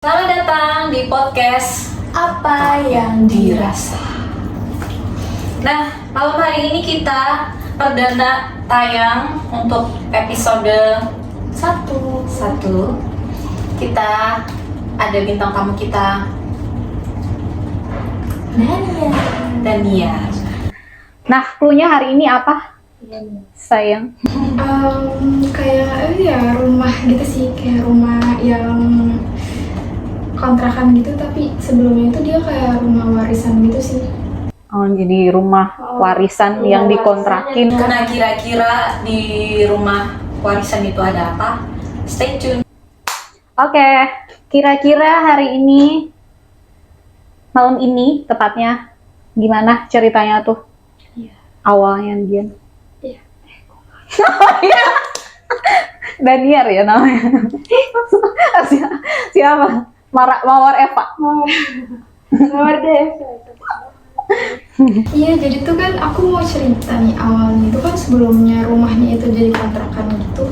Selamat datang di podcast Apa yang dirasa. Nah, malam hari ini kita perdana tayang untuk episode 1. Kita ada bintang tamu kita, Daniar. Nah, clue-nya hari ini apa? Sayang. Kayak ya rumah gitu sih, kayak rumah yang kontrakan gitu, tapi sebelumnya itu dia kayak rumah warisan gitu sih. Oh, jadi rumah warisan yang dikontrakin. Nah, kira-kira di rumah warisan itu ada apa? Stay tune. Oke, kira-kira hari ini, malam ini tepatnya, gimana ceritanya tuh? Iya. Awalnya Dian. Iya. Daniar ya namanya. Siapa? Mawar Eva. Mawar deh. Iya, jadi tuh kan aku mau cerita nih awalnya itu kan sebelumnya rumahnya itu jadi kontrakan gitu.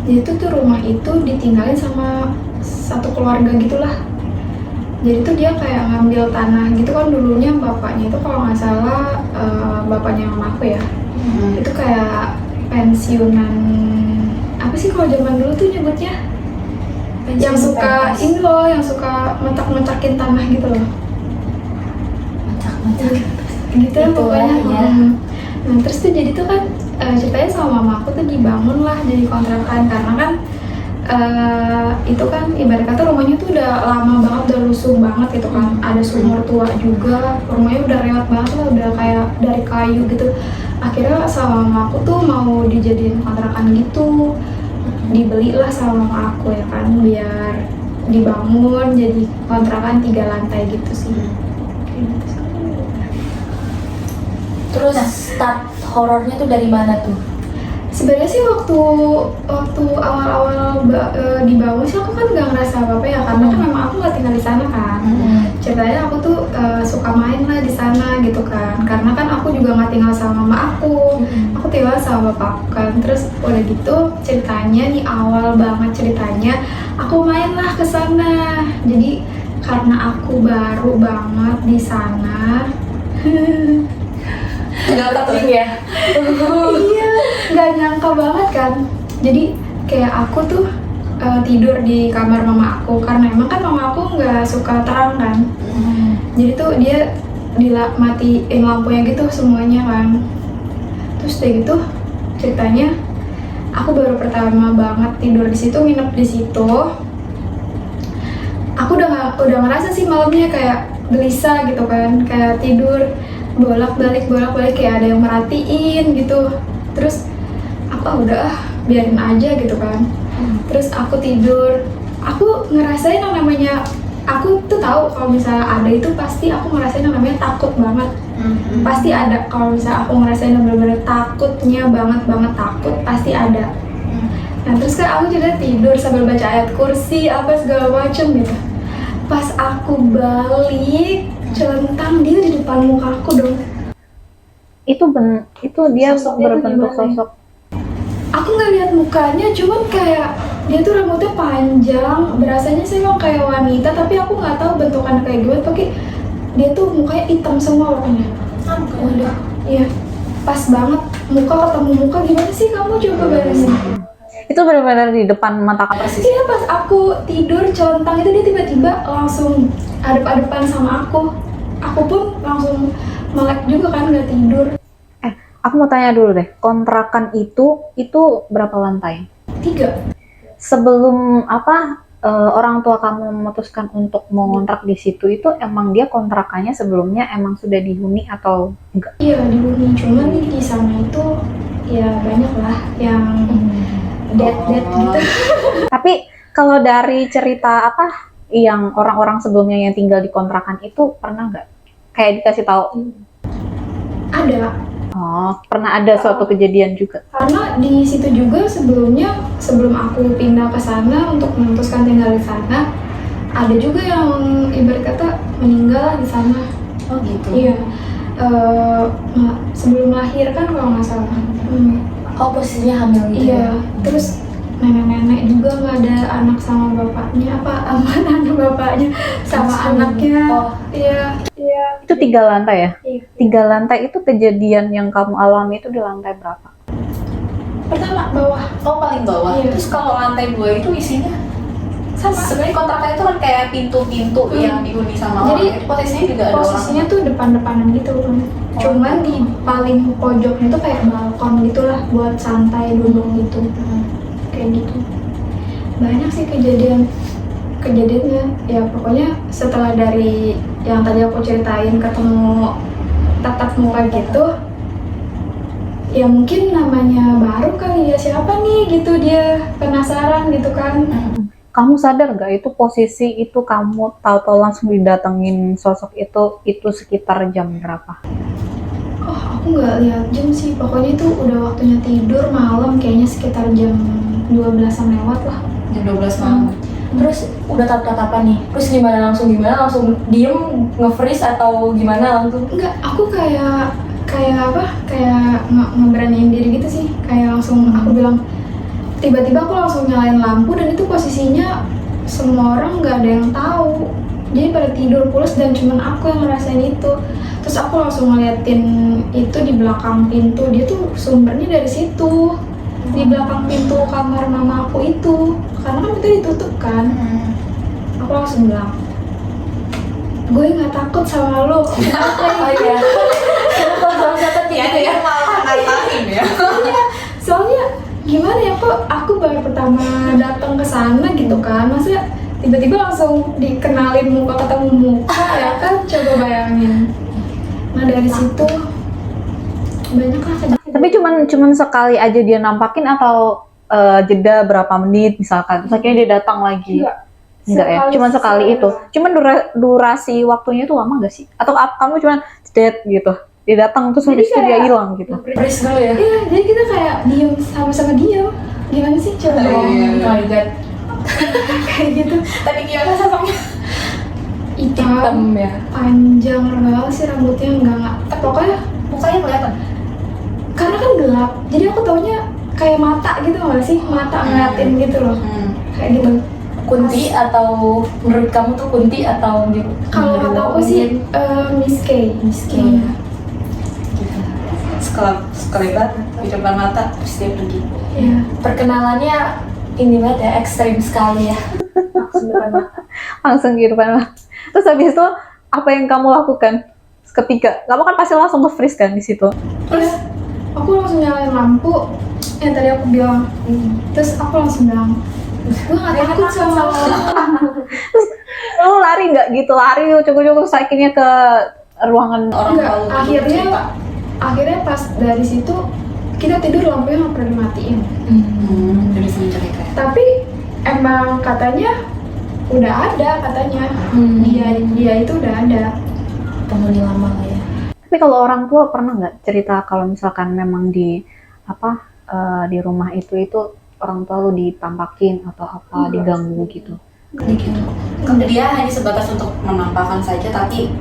Jadi tuh rumah itu ditinggalin sama satu keluarga gitulah. Jadi tuh dia kayak ngambil tanah gitu kan, dulunya bapaknya itu kalau nggak salah bapaknya mamaku ya. Itu kayak pensiunan, apa sih kalau zaman dulu tuh nyebutnya? Yang suka ini loh, yang suka mencak-mencakin tanah gitu loh. Gitu ya pokoknya ya. Nah terus tuh jadi tuh kan ceritanya sama mama aku tuh dibangun lah jadi kontrakan, karena kan itu kan ibarat kata rumahnya tuh udah lama banget, udah lusuh banget gitu kan, ada sumur tua juga, rumahnya udah rewat banget lah, udah kayak dari kayu gitu. Akhirnya sama mama aku tuh mau dijadiin kontrakan gitu, dibelilah sama mama aku ya kan, biar dibangun jadi kontrakan 3 lantai gitu sih. Kayak gitu sih. Terus start horornya tuh dari mana tuh? Sebenarnya sih waktu awal-awal dibangun sih aku kan nggak ngerasa apa-apa ya, karena kan memang aku nggak tinggal di sana kan. Ceritanya aku tuh suka main lah di sana gitu kan, karena kan aku juga nggak tinggal sama mama aku tinggal sama bapakku kan. Terus udah gitu ceritanya nih, awal banget ceritanya aku main lah ke sana. Jadi karena aku baru banget di sana. Nggak penting ya? Iya, nggak nyangka banget kan. Jadi kayak aku tuh tidur di kamar mama aku, karena emang kan mama aku nggak suka terang kan. Jadi tuh dia matiin lampunya gitu semuanya kan. Terus udah gitu ceritanya aku baru pertama banget tidur di situ, nginep di situ. Aku udah ngerasa sih malamnya kayak gelisah gitu kan, kayak tidur bolak-balik kayak ada yang merhatiin gitu. Terus aku udah biarin aja gitu kan. Terus aku tidur, aku ngerasain yang namanya, aku tuh tahu kalau misalnya ada itu pasti aku ngerasain yang namanya takut banget. Pasti ada, kalau misalnya aku ngerasain yang bener-bener takutnya banget takut, pasti ada. Nah terus kan aku juga tidur sambil baca ayat kursi apa segala macem gitu. Pas aku balik, celentang dia di depan muka aku dong. Itu dia Sosoknya berbentuk tuh gimana? sosok. Aku nggak lihat mukanya, cuman kayak dia tuh rambutnya panjang, berasanya sih emang kayak wanita, tapi aku nggak tahu bentukannya kayak gimana. Tapi dia tuh mukanya hitam semua warnanya. Udah, iya, pas banget muka ketemu muka. Gimana sih kamu coba bayangin? Itu benar-benar di depan mata kamu. Iya, pas aku tidur celentang itu dia tiba-tiba langsung adep-adepan sama aku. Aku pun langsung melek juga kan, nggak tidur. Aku mau tanya dulu deh, kontrakan itu berapa lantai? 3. Sebelum orang tua kamu memutuskan untuk mengontrak di situ, itu emang dia kontrakannya sebelumnya emang sudah dihuni atau enggak? Iya, dihuni, cuman di sana itu ya banyak lah yang dead gitu. Tapi kalau dari cerita yang orang-orang sebelumnya yang tinggal di kontrakan itu pernah nggak kayak dikasih tahu? Ada, Oh, pernah ada suatu kejadian juga. karena di situ juga sebelum aku pindah ke sana untuk memutuskan tinggal di sana, ada juga yang ibarat kata meninggal di sana. Oh gitu? Iya, sebelum melahirkan kalau nggak salah. Oh, posisinya hamil gitu? Iya, terus nenek-nenek juga nggak ada anak sama bapaknya sama anak bapaknya sama anaknya. Oh. Iya. Itu 3 lantai ya? Iya. 3 lantai itu kejadian yang kamu alami itu di lantai berapa? Pertama bawah. Oh, paling bawah. Iya. Terus kalau lantai 2 itu isinya Sama. sebenarnya kontrakan itu kan kayak pintu-pintu yang dihuni sama Jadi, orang. Itu posisinya juga ada orang. Posisinya tuh depan-depanan gitu kan. Cuman di paling pojoknya tuh kayak balkon gitulah buat santai duduk gitu. Kayak gitu. Banyak sih kejadiannya. Ya pokoknya setelah dari yang tadi aku ceritain ketemu tatap muka gitu, ya mungkin namanya baru kali ya, siapa nih gitu, dia penasaran gitu kan. Kamu sadar gak itu posisi itu kamu tahu-tahu langsung didatengin sosok itu sekitar jam berapa? Oh, aku nggak lihat jam sih, pokoknya itu udah waktunya tidur malam, kayaknya sekitar jam 12-an lewat lah. Jam 12 malam. Terus udah tatap-tatapan nih, terus gimana langsung diem nge-freeze atau gimana langsung? Enggak, aku kayak ngeberaniin diri gitu sih, kayak langsung aku bilang, tiba-tiba aku langsung nyalain lampu dan itu posisinya semua orang nggak ada yang tahu, jadi pada tidur pulas dan cuman aku yang ngerasain itu. Terus aku langsung ngeliatin itu di belakang pintu, dia tuh sumbernya dari situ, di belakang pintu kamar mama aku itu, karena kan itu ditutup kan. Aku langsung bilang, gue nggak takut sama lo. Oh iya. Kenapa sama siapa Ya, gitu ya? malah nantangin ya. Soalnya gimana ya, kok aku baru pertama datang ke sana gitu kan, masa tiba-tiba langsung dikenalin muka ketemu muka ya kan, coba bayangin. Nah dari situ banyak lah kejadian. Tapi cuman sekali aja dia nampakin atau jeda berapa menit misalkan, terus akhirnya dia datang lagi? Enggak ya, cuman sekali itu. Cuman durasi waktunya itu lama gak sih? Atau kamu cuman dead gitu? Dia datang terus habis itu dia hilang gitu. Freeze dulu ya? Iya, jadi kita kayak diem, sama-sama diem. Gimana sih coba? Iya. Oh my god. Kayak gitu. Tapi gimana sosoknya? Hitam, Hitam ya? panjang, rengal sih rambutnya enggak. Pokoknya Mukanya kelihatan. karena kan gelap, jadi aku taunya kayak mata gitu nggak sih? Mata ngeliatin gitu loh. Kayak gitu. Kunti atau menurut kamu tuh kunti atau gitu? Kalau kata aku sih Miss K. Miss K. Iya. Sekelebat di depan mata terus dia pergi. Iya. Perkenalannya ini banget ya, ekstrim sekali ya. Langsung di depan mata. Terus habis itu apa yang kamu lakukan ketika? Kamu kan pasti langsung nge-freeze kan di situ. Terus aku langsung nyalain lampu yang tadi aku bilang. Terus aku langsung bilang, gue nggak takut sama lo. Lu lari nggak gitu? Lari cukup-cukup akhirnya ke ruangan Orang Enggak, tahu akhirnya pas dari situ kita tidur lampunya nggak pernah dimatiin. Jadi sama cerita. Tapi emang katanya udah ada katanya. Dia itu udah ada. Penghuni lama lah ya. Tapi kalau orang tua pernah nggak cerita kalau misalkan memang di di rumah itu orang tua lu ditampakin atau apa diganggu gitu? Gitu. Dia hanya sebatas untuk menampakkan saja, tapi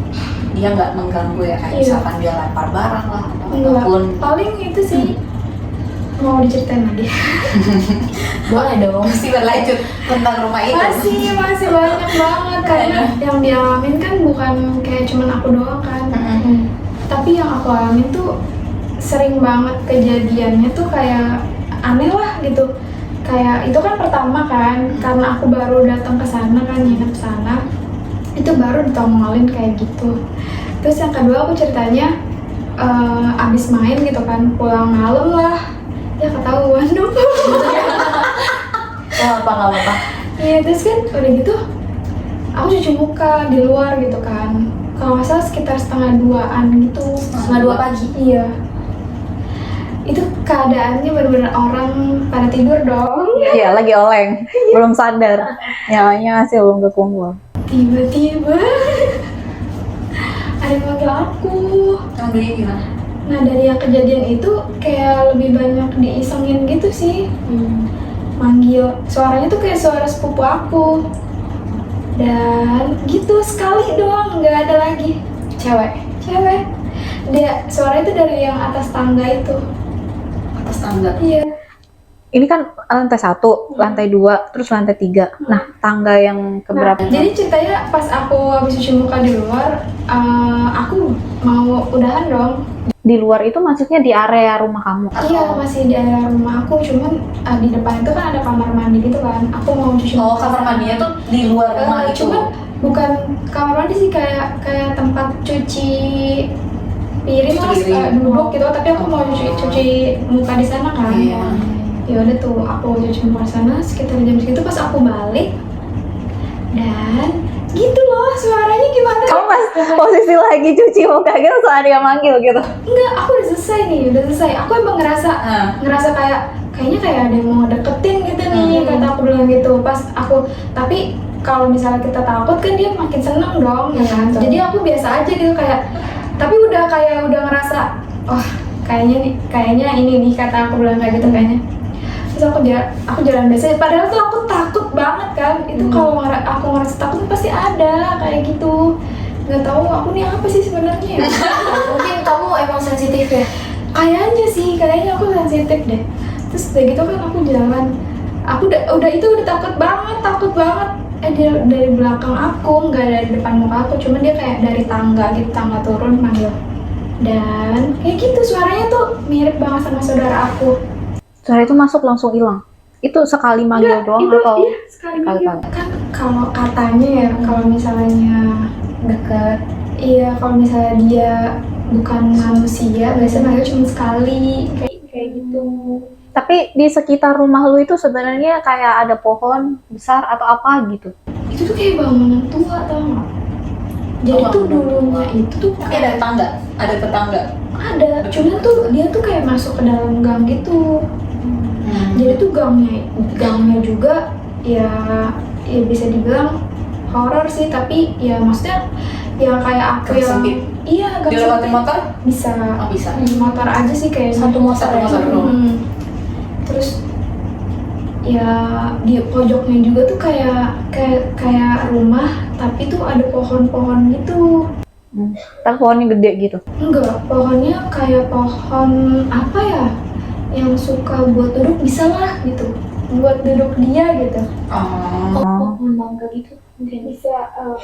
dia nggak mengganggu ya, kayak Iya. misalkan dia lempar barang lah atau Enggak. apapun. Paling itu sih mau diceritain lagi. Boleh dong. Pasti berlanjut tentang rumah itu. Masih banyak banget karena yang dialamin kan bukan kayak cuman aku doang kan. Tapi yang aku alamin tuh sering banget kejadiannya tuh kayak aneh lah gitu. Kayak itu kan pertama kan, karena aku baru datang ke sana kan, nginep sana. Itu baru ditongolin kayak gitu. Terus yang kedua aku ceritanya abis main gitu kan, pulang malam lah. Ya ketahuan dong. Nggak apa-apa. Iya, terus kan udah gitu aku cuci muka di luar gitu kan. Kalau nggak salah sekitar 1:30-an gitu. 1:30 pagi. Iya. Itu keadaannya benar-benar orang pada tidur dong. Iya, lagi oleng, belum sadar. Nyawanya masih belum kekumpul. Tiba-tiba ada yang manggil aku. Manggilnya gimana? Nah dari yang kejadian itu kayak lebih banyak diisengin gitu sih. Manggil, suaranya tuh kayak suara sepupu aku. Dan gitu sekali doang, nggak ada lagi. Cewek. Dia suara itu dari yang atas tangga itu. Atas tangga. Iya. ini kan lantai 1, lantai 2, terus lantai 3. Nah, tangga yang keberapa? Nah, jadi ceritanya pas aku habis cuci muka di luar, aku mau udahan dong. Di luar itu maksudnya di area rumah kamu? Iya, masih di area rumah aku, cuman di depan itu kan ada kamar mandi gitu kan. Aku mau cuci Oh, muka. kamar mandinya tuh di luar rumah itu. Cuman bukan kamar mandi sih, kayak tempat cuci piring lah, Cuci piring. duduk gitu. Tapi aku mau cuci muka di sana kan. Iya. Ya udah tuh, aku cuci muka di sana sekitar jam segitu. Pas aku balik, dan gitu loh, suaranya gimana? Kamu pas posisi lagi cuci muka gitu, soal dia manggil gitu? Enggak, aku udah selesai nih, udah selesai. Aku emang ngerasa kayaknya kayak ada yang mau deketin gitu nih, kata aku bilang gitu. Pas aku, tapi kalau misalnya kita takut kan dia makin seneng dong, ya kan. Jadi aku biasa aja gitu kayak, tapi udah ngerasa, oh kayaknya ini nih, kata aku bilang kayak gitu kayaknya. Terus aku jalan biasa, padahal tuh aku takut banget kan. Itu kalau aku ngerasa takut pasti ada kayak gitu. Nggak tahu aku nih apa sih sebenarnya ya. Mungkin kamu emang sensitif ya. Kayaknya aku sensitif deh. Terus udah gitu kan aku jalan, aku udah takut banget. Dia dari belakang aku, nggak dari depan muka aku, cuman dia kayak dari tangga turun manggil. Dan kayak gitu suaranya tuh mirip banget sama saudara aku. Suara itu masuk langsung hilang? Itu sekali manggil doang itu, atau? iya, sekali manggil. Kan kalau katanya ya, kalau misalnya Dekat. iya, kalau misalnya dia bukan manusia, biasanya manggil cuma sekali, kayak gitu. Tapi di sekitar rumah lu itu sebenarnya kayak ada pohon besar atau apa gitu? Itu tuh kayak bangunan tua, tau nggak? Jadi Oh, tuh bangunan dulunya itu tuh Tapi ada tetangga, ada tetangga. ada, cuman tuh dia tuh kayak masuk ke dalam gang gitu. Jadi tuh gangnya juga ya bisa dibilang horor sih, tapi ya maksudnya ya kayak aku Gang yang sempit. iya, gang Dilewatin sempit. motor? Bisa. Oh, bisa. Motor aja sih kayaknya. Satu motor ya? Terus ya di pojoknya juga tuh kayak rumah, tapi tuh ada pohon-pohon gitu. Tapi pohonnya gede gitu? Enggak, pohonnya kayak pohon apa ya, yang suka buat duduk, bisa lah gitu, buat duduk dia gitu. Oh. Pohon mangga gitu mungkin. Bisa,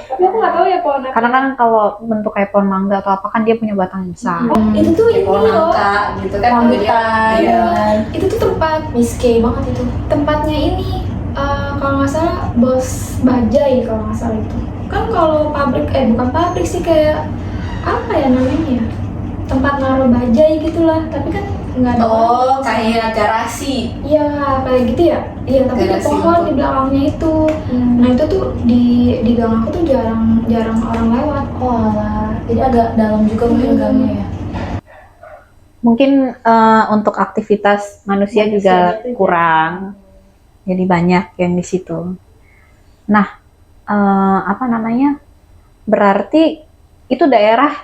tapi aku nggak tahu ya pohon apa. Karena kan kalau bentuk kayak pohon mangga atau apa kan dia punya batang yang besar. Itu tuh ini Pohon loh, nangka gitu kan. Rambutan. Iya. itu tuh Miske banget itu. tempatnya ini, kalau nggak salah Bos Bajai kalau nggak salah itu. Kan kalau pabrik, bukan pabrik sih, kayak apa ya namanya ya, tempat naruh bajai gitulah, tapi kan nggak ada. Oh, kayak garasi. Iya, kayak gitu ya. Iya, tapi ada Garasi pohon untuk- di belakangnya itu. Nah itu tuh di gang aku tuh jarang orang lewat. Oh alah, jadi agak dalam juga mungkin gangnya ya. Mungkin untuk aktivitas manusia juga gitu ya. kurang, jadi banyak yang di situ. Nah, apa namanya? Berarti itu daerah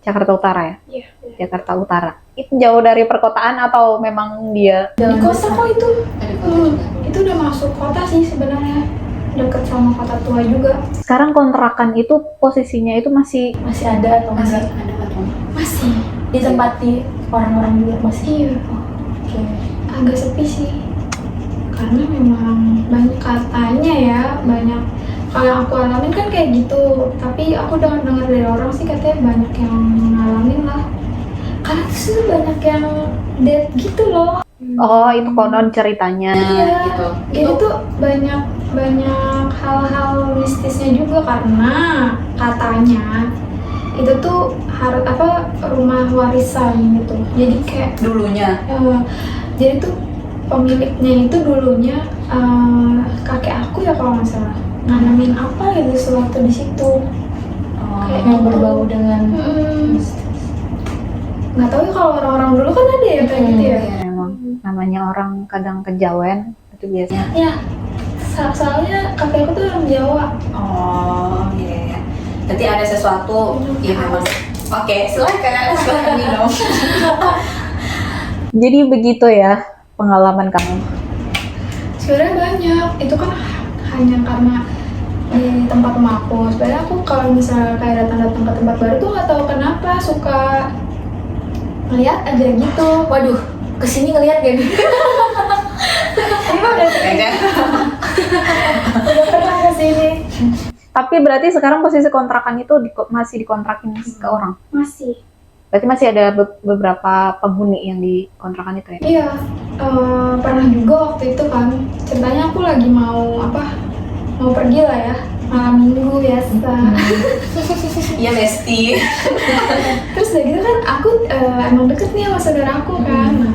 Jakarta Utara ya? Iya. Jakarta Utara. Itu jauh dari perkotaan atau memang dia? Di kota kok itu. Ada kota juga. Itu udah masuk kota sih sebenarnya. Deket sama kota tua juga. Sekarang kontrakan itu posisinya itu masih Masih ada atau Masih enggak? ada atau enggak? Masih. Ditempati orang-orang juga masih. Iya. Oke. Agak sepi sih. Karena memang banyak, katanya ya, banyak. Kalau yang aku alamin kan kayak gitu, tapi aku dengar dari orang sih katanya banyak yang ngalamin lah. Karena tuh banyak yang dead gitu loh. oh itu konon ceritanya. Iya. Gitu. Itu tuh banyak hal-hal mistisnya juga, karena katanya itu tuh harus rumah warisan gitu. Jadi kayak Dulunya. jadi tuh pemiliknya itu dulunya kakek aku ya kalau nggak salah, nanamin apa gitu sesuatu di situ. Oh. Kayak Yang berbau dengan nggak tahu ya, kalau orang-orang dulu kan ada ya kayak gitu ya. Ya, memang namanya orang kadang kejawen itu biasanya. Ya, soalnya kakek aku tuh orang Jawa. Oh, iya. Berarti ada sesuatu yang memang. Oke, silakan minum. Jadi begitu ya pengalaman kamu. Sebenarnya banyak, itu kan hanya karena di tempat rumah aku. Sebenarnya aku kalau misalnya kayak datang ke tempat baru tuh nggak tahu kenapa suka ngeliat aja gitu. Waduh, kesini ngeliat gak nih? Gimana sih? Ya kan? Udah pernah ke sini? Tapi berarti sekarang posisi kontrakan itu masih dikontrakin ke orang. Masih. Berarti masih ada beberapa penghuni yang di kontrakan itu ya? Iya, pernah juga waktu itu kan. Ceritanya aku lagi mau pergi lah ya, malam minggu biasa. Iya Besti. Terus udah gitu kan aku emang deket nih sama saudara aku kan. Nah,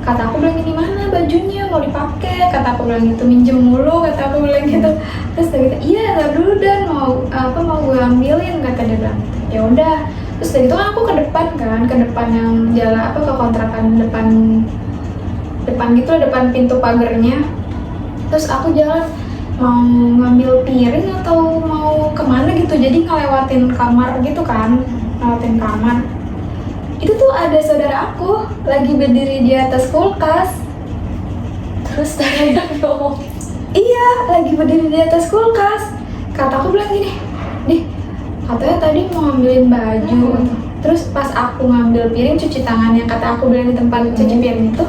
kata aku bilang ini mana bajunya mau dipakai, kata aku bilang gitu minjem mulu, kata aku bilang gitu. Terus udah gitu iya tar dulu dan mau gue ambilin, kata dia bilang. Ya udah. Terus udah gitu kan aku ke depan yang jalan ke kontrakan depan gitu, depan pintu pagernya. Terus aku jalan mau ngambil piring atau mau kemana gitu, jadi ngelewatin kamar gitu kan, ngelewatin kamar. Itu tuh ada saudara aku lagi berdiri di atas kulkas. Terus tanya dong. Iya, lagi berdiri di atas kulkas. Kata aku bilang gini, "Dih, katanya tadi mau ngambilin baju." Terus pas aku ngambil piring cuci tangan yang kata aku bilang di tempat cuci piring itu,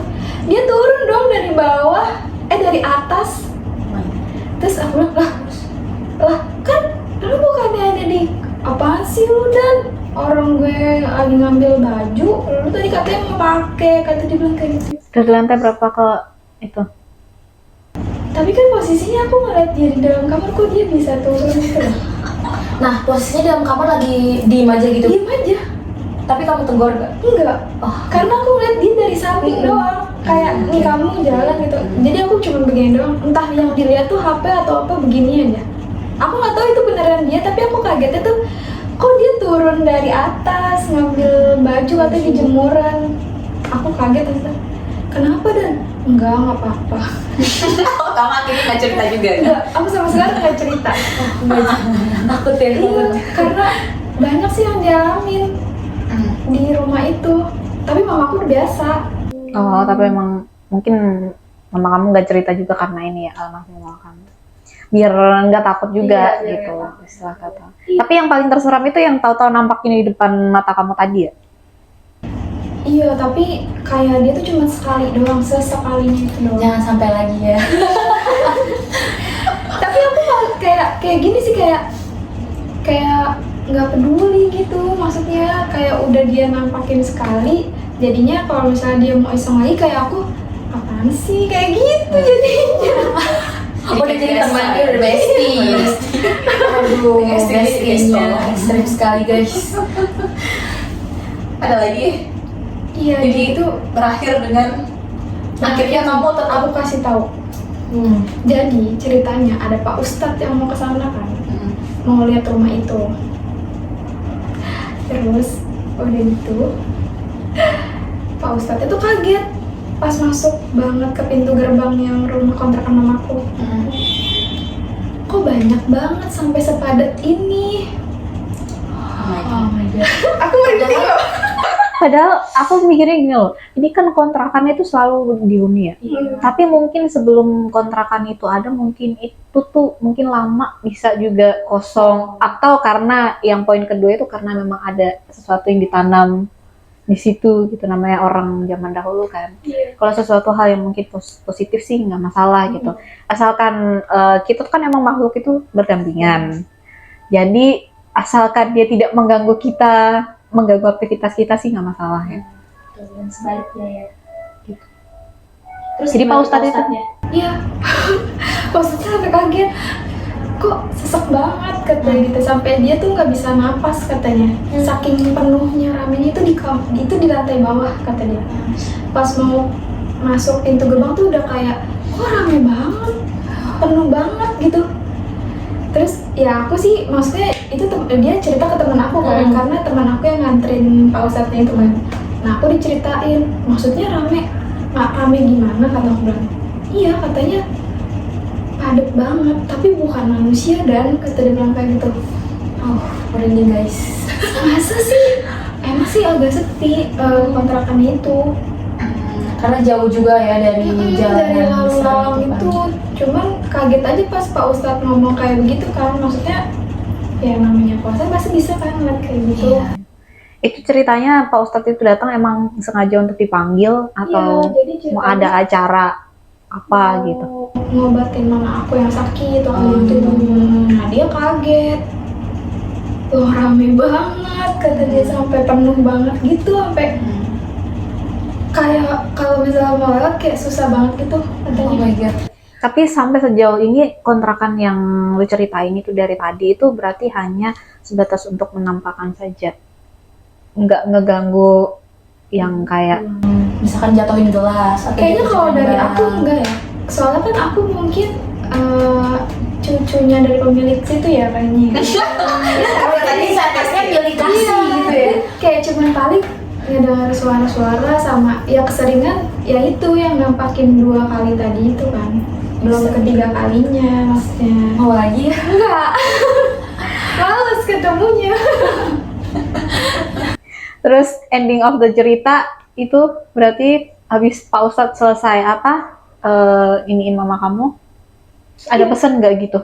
dia turun dong dari bawah, dari atas. Terus aku bilang, lah kan lu bukannya ada di apaan sih lu dan orang gue lagi ngambil baju, lu tadi katanya mau pakai, kata dia bilang kayak gitu. Dari lantai berapa ke itu? Tapi kan posisinya aku ngeliat dia di dalam kamar, kok dia bisa turun gitu loh. Nah, posisinya dalam kamar lagi diem aja gitu. Diem aja. Tapi kamu tegur gak? Enggak, karena aku ngeliat dia dari samping doang. Kayak nih kamu jalan gitu. Jadi aku cuma begini doang. Entah yang dilihat tuh HP atau apa begini aja. Aku nggak tahu itu beneran dia, tapi aku kagetnya tuh kok dia turun dari atas ngambil baju atau di jemuran. Aku kaget terus. Kenapa dan? Enggak apa-apa. Oh, kamu akhirnya nggak cerita juga kan? Enggak, aku sama sekali nggak cerita. Takut ya? Iya, karena banyak sih yang dialamin di rumah itu. Tapi mamaku udah biasa. Oh, tapi emang mungkin mama kamu nggak cerita juga karena ini ya, almarhum mama kamu. Biar nggak takut juga Iya, gitu, biar nggak istilah kata. Tapi yang paling terseram itu yang tahu-tahu nampakin di depan mata kamu tadi ya? Iya, tapi kayak dia tuh cuma sekali doang, sesekalinya itu doang. Jangan sampai lagi ya. Tapi aku malah kayak gini sih, kayak nggak peduli gitu. Maksudnya kayak udah dia nampakin sekali, jadinya kalau misalnya dia mau iseng lagi kayak aku, apaan sih kayak gitu jadinya. Udah jadi biasa, teman dia udah bestie. Aduh, bestinya ekstrim sekali guys. Ada lagi? Iya, Jadi itu itu berakhir dengan akhirnya kamu tetap aku kasih tahu. Jadi ceritanya ada Pak Ustadz yang mau ke sana kan, mau lihat rumah itu. Terus udah gitu, Pak Ustadz itu kaget pas masuk banget ke pintu gerbang yang rumah kontrakan mamaku. Kok banyak banget sampai sepadat ini? Oh my god. Aku merinding loh. Padahal aku mikirnya gini loh, ini kan kontrakannya itu selalu dihuni ya. Tapi mungkin sebelum kontrakan itu ada, mungkin itu tuh mungkin lama bisa juga kosong. Atau karena yang poin kedua itu karena memang ada sesuatu yang ditanam di situ gitu, namanya orang zaman dahulu kan. Kalau sesuatu hal yang mungkin positif sih nggak masalah gitu. Asalkan kita tuh kan emang makhluk itu berdampingan. Jadi asalkan dia tidak mengganggu kita, mengganggu aktivitas kita sih nggak masalah ya. Dan sebaliknya ya. Gitu. Terus Jadi Pak Ustadz itu? Iya, Pak Ustadz sampai kaget. Kok sesek banget katanya gitu, sampai dia tuh nggak bisa napas katanya. Saking penuhnya ramenya itu di lantai bawah kata dia. Pas mau masuk pintu gerbang tuh udah kayak kok rame banget, penuh banget gitu. Terus ya aku sih maksudnya itu dia cerita ke teman aku kan, karena teman aku yang nganterin Pak Ustadznya itu kan. Nah aku diceritain, maksudnya rame, nggak rame gimana kata aku bilang. Iya katanya padat banget, tapi bukan manusia dan kata dia bilang kayak gitu. Oh, merinding guys. Masa sih? Emang sih agak sepi kontrakan itu. Karena jauh juga ya dari jalan dari yang lalu-lalang besar itu. Cuman kaget aja pas Pak Ustadz ngomong kayak begitu kan. Maksudnya ya namanya puasa pasti bisa kan ngeliat kayak gitu. Iya. Itu ceritanya Pak Ustadz itu datang emang sengaja untuk dipanggil atau Iya, jadi mau ada acara apa gitu. Ngobatin mama aku yang sakit waktu itu. Nah dia kaget, wah rame banget kata dia, sampai penuh banget gitu, sampai kayak kalau misalnya mau lewat kayak susah banget gitu katanya. Oh my god. Tapi sampai sejauh ini kontrakan yang lu ceritain itu dari tadi itu berarti hanya sebatas untuk menampakkan saja, nggak ngeganggu yang kayak Misalkan jatuhin gelas atau Kayaknya jatuhin kalau dari barang. aku enggak ya, soalnya kan aku mungkin cucunya dari pemilik situ ya kayaknya. Tadi saatnya pilih kasih gitu ya. Kayak cuman paling ngedengar suara-suara sama ya keseringan ya itu yang nampakin 2 kali tadi itu kan, belum ketiga kalinya maksudnya. Mau lagi ya? Enggak. Males ketemunya. terus ending of the cerita itu berarti habis Pak Ustadz selesai iniin mama kamu, ada pesan nggak gitu?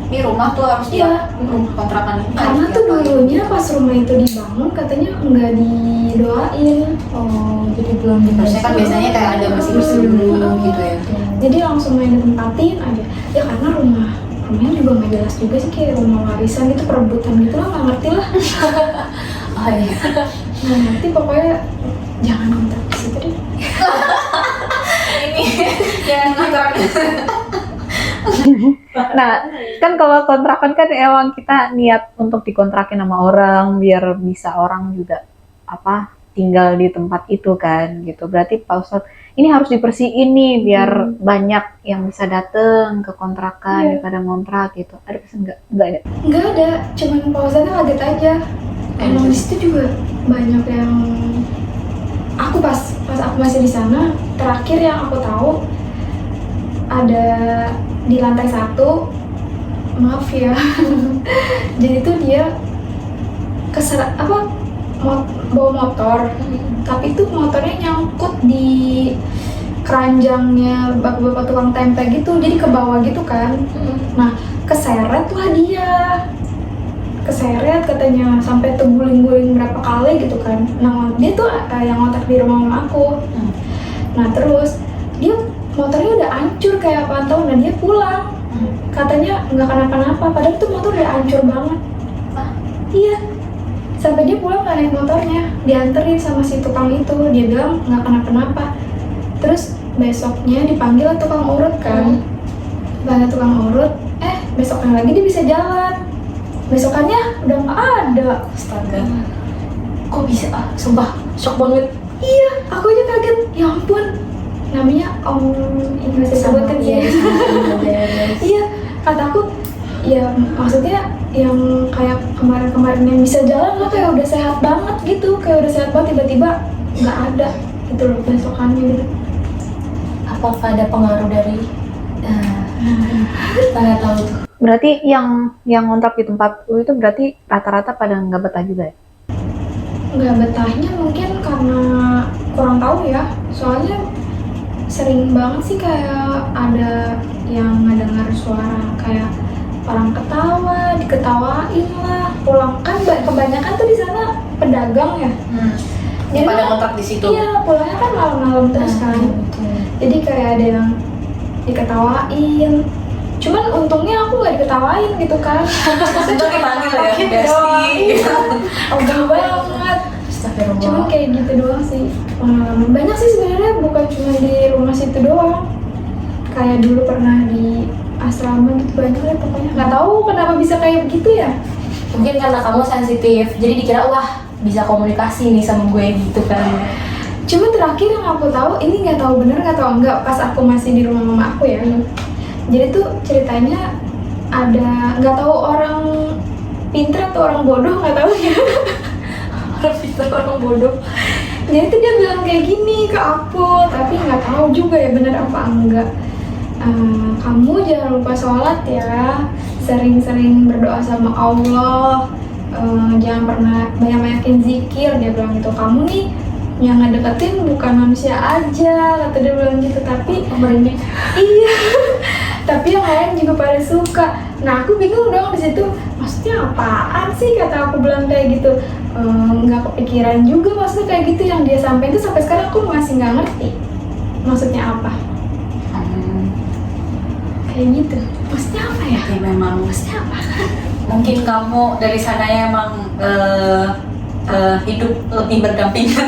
Di rumah tuh harus Iya. rumah kontrakan ini Karena harus tuh diapain. dulunya pas rumah itu dibangun katanya nggak didoain. Oh, jadi belum Harusnya kan biasanya kayak ada bersih-bersih dulu gitu ya. Jadi langsung main ditempatin aja. Ya karena rumahnya juga nggak jelas juga sih, kayak rumah warisan gitu, perebutan gitu lah, nggak ngerti lah. Oh iya. Nggak ngerti pokoknya, jangan kontrak di situ deh. Ini yang kontrak. Nah, kan kalau kontrakan kan emang kita niat untuk dikontrakin sama orang biar bisa orang juga tinggal di tempat itu kan gitu. Berarti Pak Ustadz ini harus dibersihin nih biar banyak yang bisa dateng ke kontrakan Iya. daripada ngontrak gitu. Ada pesan nggak? Nggak ya? Nggak ada, cuman pausanya kaget aja. Emang di situ juga banyak yang aku pas aku masih di sana, terakhir yang aku tahu ada di lantai 1, maaf ya. Jadi tuh dia bawa motor, tapi itu motornya nyangkut di keranjangnya bapak-bapak tukang tempe gitu, jadi ke bawah gitu kan. Nah, keseret lah dia, keseret katanya sampai terguling-guling berapa kali gitu kan. Nah, dia tuh yang ngontrak di rumah mama aku. Nah, terus dia motornya udah hancur kayak apaan tau. Nah, dia pulang, katanya nggak kenapa-napa, padahal tuh motor udah hancur banget. Iya, sampai dia pulang nggak naik motornya, dianterin sama si tukang itu. Dia bilang nggak kenapa-napa. Terus besoknya dipanggil tukang urut kan, banyak tukang urut. Besoknya lagi dia bisa jalan, besokannya udah nggak ada. Astaga. Kok bisa? Sumpah, shock banget. Iya, aku aja kaget. Ya ampun, namanya Om, ini bisa sebutin ya. Iya, kata aku, ya maksudnya yang kayak kemarin-kemarin yang bisa jalan lah, kayak udah sehat banget gitu, kayak udah sehat banget, tiba-tiba nggak ada gitu loh besokannya gitu. Apakah ada pengaruh dari nggak tahu tuh. Berarti yang ngontrak di tempat lu itu berarti rata-rata pada nggak betah juga ya? Nggak betahnya mungkin karena kurang tahu ya, soalnya sering banget sih kayak ada yang ngedengar suara kayak orang ketawa, diketawain lah, pulang kan kebanyakan tuh di sana pedagang ya. Jadi Pada kan- kontrak di situ. Iya, pulangnya kan malam-malam terus kan. Jadi kayak ada yang diketawain. Cuman untungnya aku nggak diketawain gitu kan. Untuk dipanggil ya, Gitu Besti. doang. Ogah banget. Astagfirullah. Cuman kayak gitu doang sih pengalaman. Banyak sih sebenarnya, bukan cuma di rumah situ doang. Kayak dulu pernah di asrama gitu, banyak lah pokoknya. Nggak tahu kenapa bisa kayak begitu ya. Mungkin karena kamu sensitif, jadi dikira wah bisa komunikasi nih sama gue gitu kan. Cuma terakhir yang aku tahu, ini nggak tahu bener nggak tahu enggak, pas aku masih di rumah mama aku ya. Jadi tuh ceritanya ada, nggak tahu orang pinter atau orang bodoh, nggak tahu ya. Orang pintar, orang bodoh. Jadi tuh dia bilang kayak gini ke aku, tapi nggak tahu juga ya bener apa enggak. Kamu jangan lupa sholat ya, sering-sering berdoa sama Allah, jangan pernah banyak-banyakin zikir, dia bilang gitu. Kamu nih yang ngedeketin bukan manusia aja, kata dia bilang gitu, tapi Merinding. iya, tapi yang lain juga pada suka. Nah, aku bingung dong di situ, maksudnya apaan sih, kata aku bilang kayak gitu. Nggak kepikiran juga maksudnya kayak gitu yang dia sampaikan tuh, sampai sekarang aku masih nggak ngerti maksudnya apa. kayak gitu. Maksudnya apa ya? Ya memang Maksudnya apa? mungkin kamu dari sananya emang hidup lebih berdampingan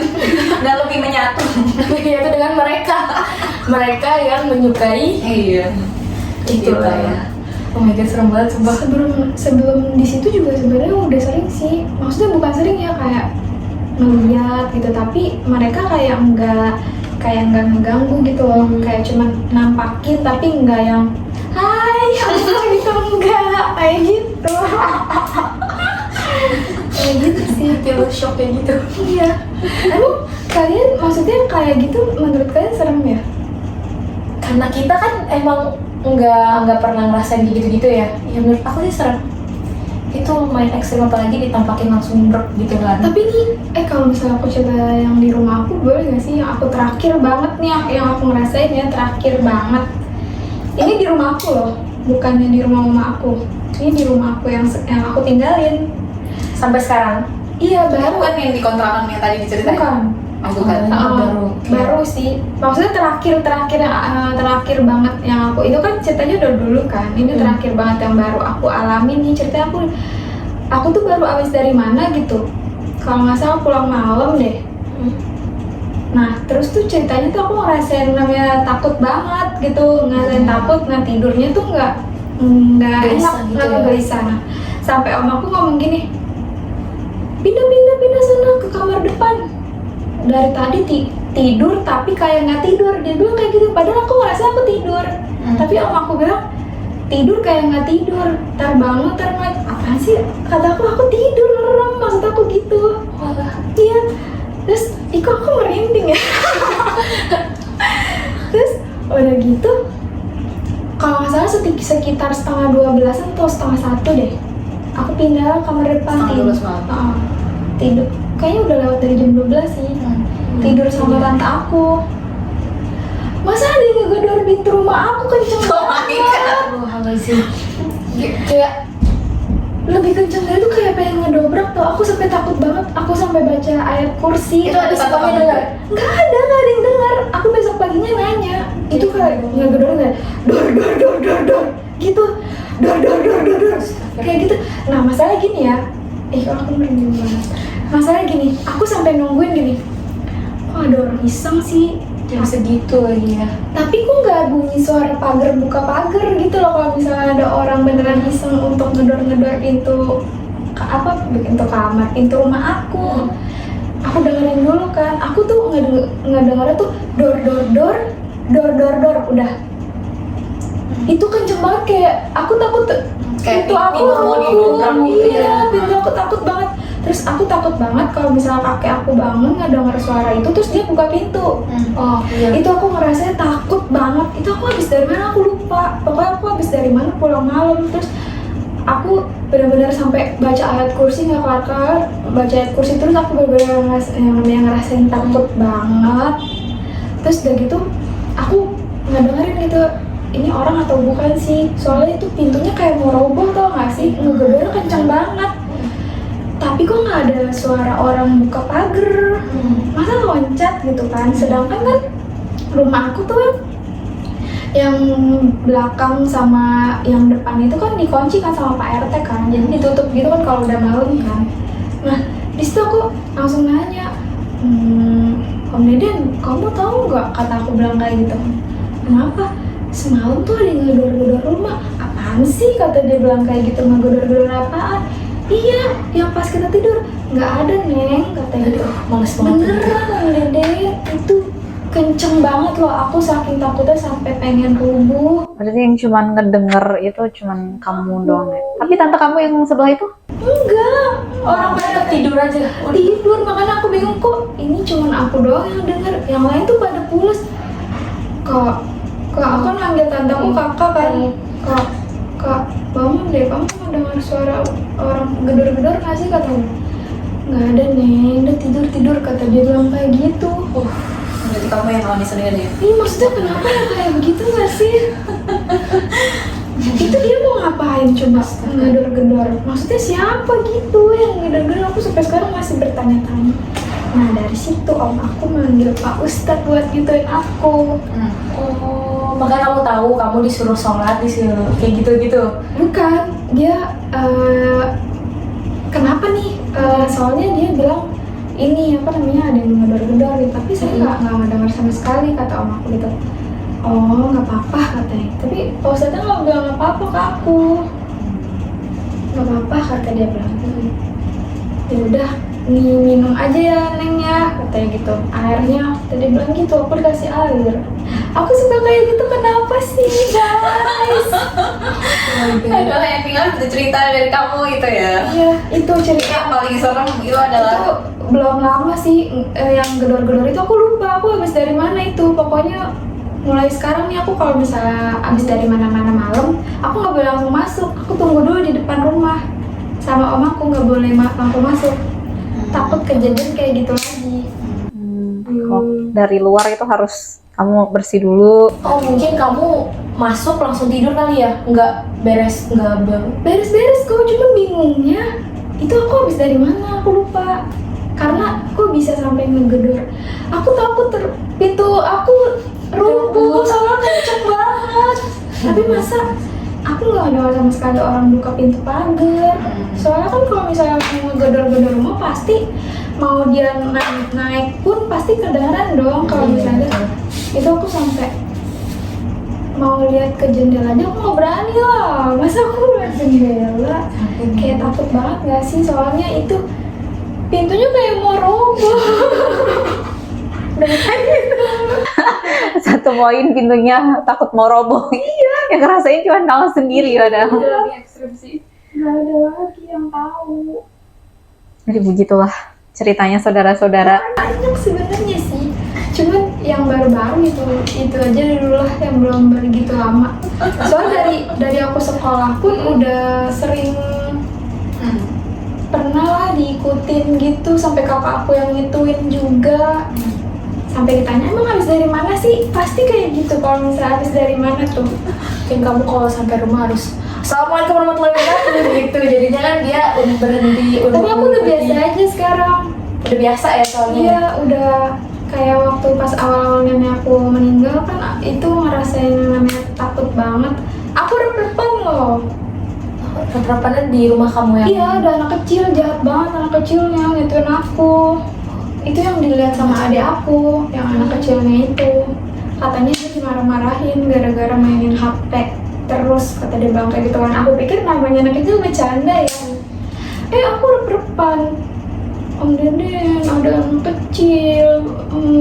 dan lebih menyatu. Yaitu dengan mereka yang menyukai Iya. itulah ya. Oh my god, serem banget sumpah. Sebelum di situ juga sebenarnya udah sering sih. Maksudnya bukan sering ya, kayak ngeliat gitu, tapi mereka kayak nggak ngeganggu gitu loh. Kayak cuman nampakin tapi nggak yang hai apa gitu, enggak kayak gitu. Kayak gitu sih. Tiba shock kayak gitu. Iya. Emang kalian maksudnya kayak gitu menurut kalian serem ya? Karena kita kan emang nggak pernah ngerasain gitu ya. Ya menurut aku sih serem. Itu lumayan ekstrim, apalagi ditampakin langsung brok gitu kan. Tapi nih, kalau misalnya aku cerita yang di rumah aku, boleh nggak sih? Yang aku terakhir banget nih, yang aku ngerasain ya, terakhir banget. Ini di rumah aku loh, bukannya di rumah mama aku. Ini di rumah aku yang aku tinggalin. Sampai sekarang. Iya, baru. Bukan yang di kontrakan yang tadi diceritain. Bukan. Oh, bukan. Baru sih. Maksudnya terakhir banget yang aku itu kan ceritanya udah dulu kan. Ini terakhir banget yang baru aku alami nih ceritanya aku tuh baru abis dari mana gitu. Kalau nggak salah pulang malam deh. Nah terus tuh ceritanya tuh aku ngerasain namanya takut banget gitu, ngerasain takut. Nah tidurnya tuh nggak enak, gitu nggak ya? gelisah. Nah, sampai om aku ngomong gini, pindah sana ke kamar depan. Dari tadi tidur tapi kayak nggak tidur, dia bilang kayak gitu. Padahal aku ngerasa aku tidur, tapi om aku bilang tidur kayak nggak tidur, ntar bangun, ntar melek. Apaan sih? Kata aku tidur merem, maksud aku gitu. Iya. Terus aku merinding ya. Terus udah gitu, kalau nggak salah sekitar setengah 12-an atau setengah 1 deh, aku pindah kamar depan. Setengah 12 malam. Tidur kayaknya udah lewat dari jam 12 sih. Tidur sama tante aku. Masa ada yang ngegedor pintu rumah aku kenceng banget. Wah, sih. Kayak lebih kenceng dari itu, kayak pengen ngedobrak tuh. Aku sampai takut banget. Aku sampai baca ayat kursi. Itu ada Terus tante kamu dengar? Nggak ada yang dengar. Aku besok paginya nanya. Itu kayak ngegedor nggak? Dor gitu. Dor. Kayak gitu. Nah masalah gini ya. Kalau aku merinding banget. Masalah gini, aku sampai nungguin gini. Kok ada orang iseng sih? Jam segitu lagi ya. Tapi kok nggak bunyi suara pagar buka pagar gitu loh, kalau misalnya ada orang beneran iseng untuk ngedor pintu pintu kamar, pintu rumah aku. Aku dengerin dulu kan. Aku tuh ngedengarnya tuh dor udah. Itu kenceng banget, kayak aku takut Kayak pintu aku pintu mau didobrak gitu ya. Iya, pintu aku takut banget. Terus aku takut banget kalau misalnya kakek aku bangun ngedenger suara itu terus dia buka pintu. Oh iya. Itu aku ngerasa takut banget. Itu aku habis dari mana aku lupa. Pokoknya aku habis dari mana pulang malam. Terus aku benar-benar sampai baca ayat kursi nggak kelar-kelar. Baca ayat kursi terus aku benar-benar ngerasain takut banget. Terus udah gitu aku ngedengerin gitu, ini orang atau bukan sih? Soalnya itu pintunya kayak mau roboh, tau gak sih? Ngegedornya kenceng banget. Tapi kok nggak ada suara orang buka pagar, masa loncat gitu kan? Sedangkan kan rumah aku tuh yang belakang sama yang depan itu kan dikunci kan sama Pak RT kan, jadi ditutup gitu kan kalau udah malam kan. Nah di situ aku langsung nanya, Om Deden, kamu tahu nggak? Kata aku bilang kayak gitu. Kenapa? Semalam tuh ada yang ngedor-ngedor rumah. Apaan sih? Kata dia bilang kayak gitu, ngedor-ngedor apaan? Iya, yang pas kita tidur nggak ada Neng, katanya gitu. Males banget. Beneran Om Deden, itu kenceng banget loh. Aku saking takutnya sampai pengen rubuh. Berarti yang cuman ngedenger itu cuman kamu doang ya? Tapi tante kamu yang sebelah itu? Enggak, Orang pada tidur aja. tidur, makanya aku bingung kok ini cuman aku doang yang denger, yang lain tuh pada pulas. Kak, aku manggil tanteku kakak kan. Kak, bangun deh, kamu mau dengar suara orang gedor-gedor nggak sih? Katanya nggak ada Neng, udah tidur kata dia bilang kayak gitu. Berarti kamu yang alami sendiri ya? Ini maksudnya kenapa ya kayak begitu nggak sih? Itu dia mau ngapain coba ngedor-gedor? Maksudnya siapa gitu yang ngedor-gedor? Aku sampai sekarang masih bertanya-tanya. Nah dari situ om aku manggil Pak Ustadz buat gituin aku. Oh, makanya kamu tahu kamu disuruh sholat, disuruh kayak gitu-gitu. Bukan, dia kenapa nih? Soalnya dia bilang ini apa namanya ada yang ngedor-ngedor gitu. Tapi saya nggak dengar sama sekali kata om aku gitu. Oh nggak apa-apa katanya. Tapi Pak Ustadznya nggak bilang nggak apa-apa ke aku. Nggak apa-apa kata dia bilang. Ya udah minum aja ya Neng ya katanya gitu. Airnya tadi bilang gitu aku dikasih air. Aku suka kayak gitu kenapa sih guys? Aduh, yang tinggal ada cerita dari kamu gitu ya. Iya itu cerita Yang paling serem itu adalah itu belum lama sih yang gedor-gedor itu aku lupa aku habis dari mana itu. Pokoknya mulai sekarang nih aku kalau misalnya habis dari mana-mana malam aku nggak boleh langsung masuk. Aku tunggu dulu di depan rumah sama om aku, nggak boleh langsung masuk. Takut kejadian kayak gitu lagi. Kok dari luar itu harus kamu bersih dulu. Oh mungkin kamu masuk langsung tidur kali ya? Nggak beres, nggak Beres-beres kok, cuma bingungnya itu aku habis dari mana aku lupa. Karena kok bisa sampai ngegedor. Aku takut pintu aku rubuh soalnya kenceng banget. Tapi masa aku nggak ada sama sekali orang buka pintu pagar. Soalnya kan kalau misalnya mau ngegedor-gedor rumah pasti mau dia naik pun pasti kedengaran dong. Kalau misalnya itu aku sampai mau lihat ke jendela aja aku nggak berani lah. Masa aku lihat jendela kayak takut banget nggak sih? Soalnya itu pintunya kayak mau roboh. Satu poin pintunya takut mau roboh. Iya. Yang ngerasain cuma kamu sendiri padahal. Ekstrim sih. Nggak ada lagi yang tahu. Jadi begitulah ceritanya saudara-saudara. Banyak sebenarnya sih. Cuman yang baru-baru itu aja dulu lah yang belum begitu lama. Soalnya dari aku sekolah pun udah sering pernah lah diikutin gitu sampai kakak aku yang ngituin juga. Sampai ditanya emang habis dari mana sih? Pasti kayak gitu kalau misalnya habis dari mana tuh. mungkin kamu kalau sampai rumah harus Assalamualaikum warahmatullahi wabarakatuh gitu. Jadinya kan dia udah berhenti. Tapi aku udah biasa aja sekarang. Udah biasa ya soalnya. Iya udah kayak waktu pas awal-awal nenek aku meninggal kan itu ngerasain namanya takut banget. Aku rep-repan loh. Penerapannya di rumah kamu ya? Iya ada anak kecil jahat banget anak kecilnya ngituin aku. Itu yang dilihat sama adik aku yang anak kecilnya itu. Katanya dia dimarah-marahin gara-gara mainin HP terus kata dia bilang kayak gitu kan. Aku pikir namanya anak kecil bercanda ya. Aku rep-repan. Om Deden ada anak kecil,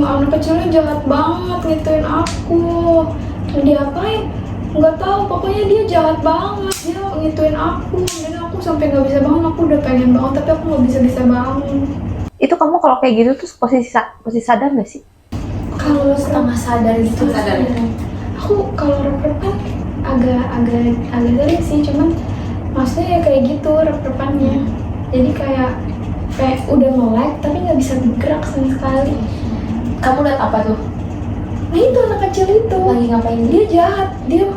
anak kecilnya jahat banget ngituin aku. Diapain? Nggak tahu, pokoknya dia jahat banget, dia ngituin aku. Dan aku sampai nggak bisa bangun, aku udah pengen bangun tapi aku nggak bisa bangun. Itu kamu kalau kayak gitu tuh posisi sadar nggak sih? Kalau Setengah sadar gitu. Sadar. aku kalau rep-repan agak sering sih, cuman maksudnya ya kayak gitu rep-repannya. Jadi kayak udah melek tapi nggak bisa bergerak sama sekali. Kamu lihat apa tuh? Nah itu anak kecil itu Lagi ngapain? dia jahat, dia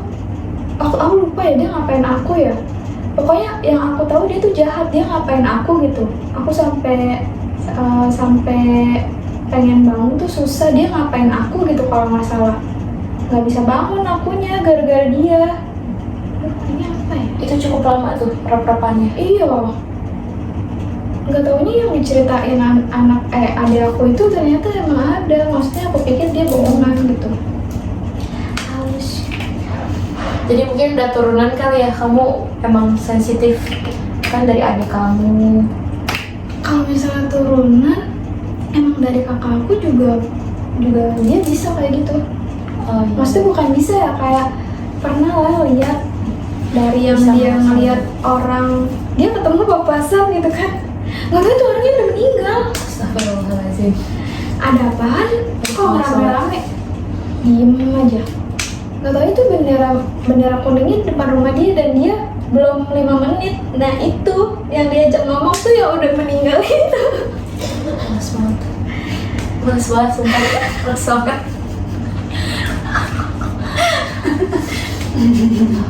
aku lupa ya dia ngapain aku ya. Pokoknya yang aku tahu dia tuh jahat, dia ngapain aku gitu. Aku sampai pengen bangun tuh susah, dia ngapain aku gitu kalau nggak salah. Nggak bisa bangun akunya gara-gara dia. Ini apa ya? Itu cukup lama tuh rep-repannya. Iya. Nggak taunya yang diceritain adik aku itu ternyata emang ada. Maksudnya aku pikir dia bohongan gitu. Halus. Jadi mungkin udah turunan kali ya, kamu emang sensitif kan dari adik kamu. Kalau misalnya turunan, emang dari kakak aku juga dia bisa kayak gitu. Oh, iya. Maksudnya bukan bisa ya, kayak pernah lah lihat dari yang Bisa dia masuk. ngeliat orang, dia ketemu papasan gitu kan. Nggak tahu itu orangnya udah meninggal. Astagfirullahaladzim. Ada apaan? Kok Masalah. rame-rame? Diem aja. Nggak tahu itu bendera kuningnya di depan rumah dia dan dia belum 5 menit. Nah itu yang diajak ngomong tuh yang udah meninggal itu. Males banget. Males banget, sumpah. Males banget.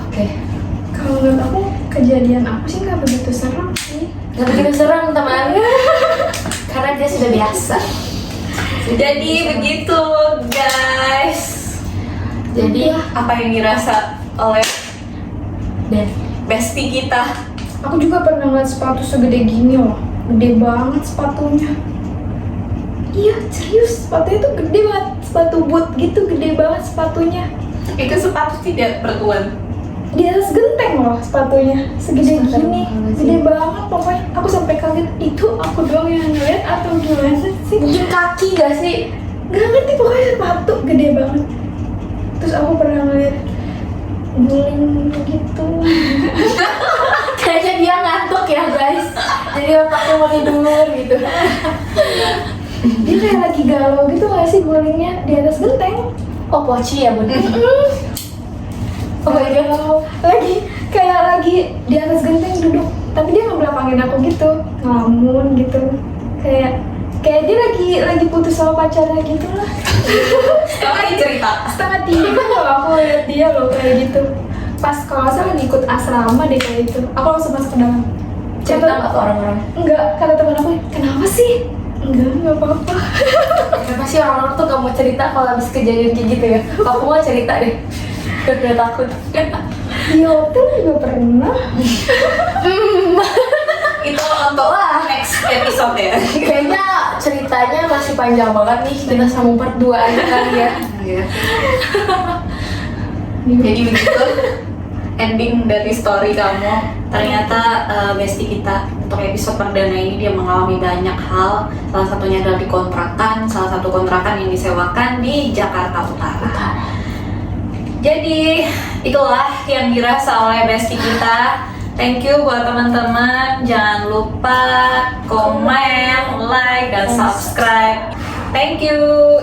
Oke. Kalau menurut aku kejadian aku sih nggak begitu serem sih. Gak begitu serem teman. Karena karena dia sudah biasa. Jadi begitu guys. Jadi Apa yang dirasa oleh dan bestie kita? Aku juga pernah ngeliat sepatu segede gini loh, gede banget sepatunya. Iya serius, sepatunya tuh gede banget, sepatu boot gitu gede banget sepatunya. Itu sepatu tidak bertuan. Di atas genteng loh sepatunya, segede gini, gede banget pokoknya. Aku sampai kaget, itu aku doang yang ngeliat atau gimana sih? mungkin kaki gak sih? Gak ngerti pokoknya sepatu gede banget. Terus aku pernah ngeliat guling gitu. Kayaknya dia ngantuk ya guys. Jadi otaknya mau tidur gitu. Dia kayak lagi galau gitu gak sih gulingnya di atas genteng? Oh poci ya bun. Oh my god, lagi di atas genteng duduk, tapi dia ngebelakangin aku gitu, ngelamun gitu, kayak dia lagi putus sama pacarnya gitu lah. Sekarang lagi cerita. Setengah tidur kan kalau aku lihat dia loh kayak gitu. Pas kalau nggak salah lagi ikut asrama deh kayak itu, aku langsung masuk ke dalam. Cerita nggak ke orang-orang? Enggak, kata teman aku, kenapa sih? Enggak apa-apa. Kenapa sih orang-orang tuh gak mau cerita kalau habis kejadian kayak gitu ya? Aku mau cerita deh. Udah takut. Di hotel juga pernah. Itu untuk next episode ya. Kayaknya ceritanya masih panjang banget nih. Kita sambung part 2 aja kali ya. Iya. Jadi begitu ending dari story kamu. Ternyata bestie kita untuk episode perdana ini dia mengalami banyak hal. Salah satunya adalah di kontrakan, salah satu kontrakan yang disewakan di Jakarta Utara. Jadi itulah yang dirasa oleh bestie kita. Thank you buat teman-teman. Jangan lupa komen, like, dan subscribe. Thank you.